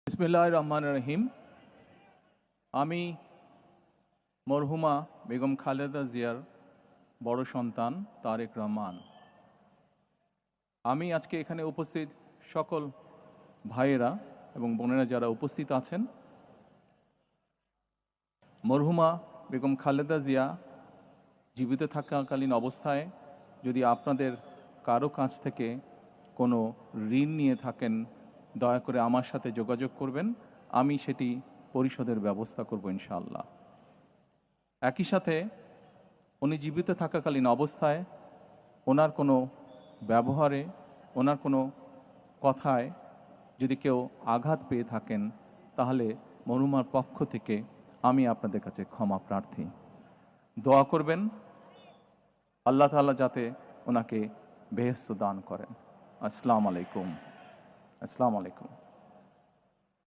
বিসমিল্লাহির রহমানির রহিম। আমি মরহুমা বেগম খালেদা জিয়ার বড় সন্তান তারেক রহমান। আমি আজকে এখানে উপস্থিত সকল ভাইয়েরা এবং বোনেরা যারা উপস্থিত আছেন, মরহুমা বেগম খালেদা জিয়া জীবিত থাকাকালীন অবস্থায় যদি আপনাদের কারো কাছ থেকে কোনো ঋণ নিয়ে থাকেন, দয়া করে আমার সাথে যোগাযোগ করবেন। আমি সেটি পরিশোধের ব্যবস্থা করব ইনশাআল্লাহ। একই সাথে উনি জীবিত থাকাকালীন অবস্থায় ওনার কোনো ব্যবহারে, ওনার কোনো কথায় যদি কেউ আঘাত পেয়ে থাকেন, তাহলে মরহুমার পক্ষ থেকে আমি আপনাদের কাছে ক্ষমা প্রার্থী। দোয়া করবেন আল্লাহ তাআলা যাতে ওনাকে বেহেশত দান করেন। আসসালামু আলাইকুম।